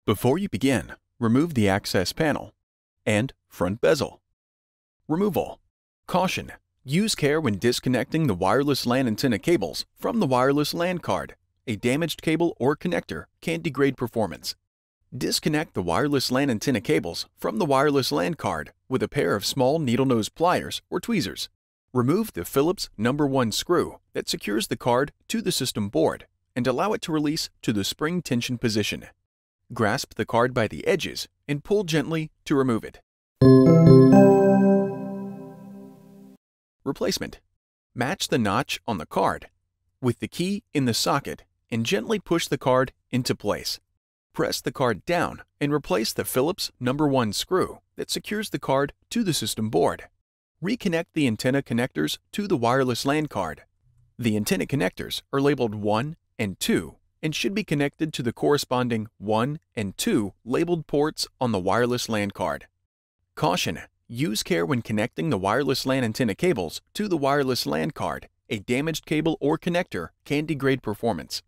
Before you begin, remove the access panel and front bezel. Removal. Caution: use care when disconnecting the wireless LAN antenna cables from the wireless LAN card. A damaged cable or connector can degrade performance. Disconnect the wireless LAN antenna cables from the wireless LAN card with a pair of small needle-nose pliers or tweezers. Remove the Phillips #1 screw that secures the card to the system board and allow it to release to the spring tension position. Grasp the card by the edges and pull gently to remove it. Replacement. Match the notch on the card with the key in the socket and gently push the card into place. Press the card down and replace the Phillips #1 screw that secures the card to the system board. Reconnect the antenna connectors to the wireless LAN card. The antenna connectors are labeled 1 and 2 and should be connected to the corresponding 1 and 2 labeled ports on the wireless LAN card. Caution: use care when connecting the wireless LAN antenna cables to the wireless LAN card. A damaged cable or connector can degrade performance.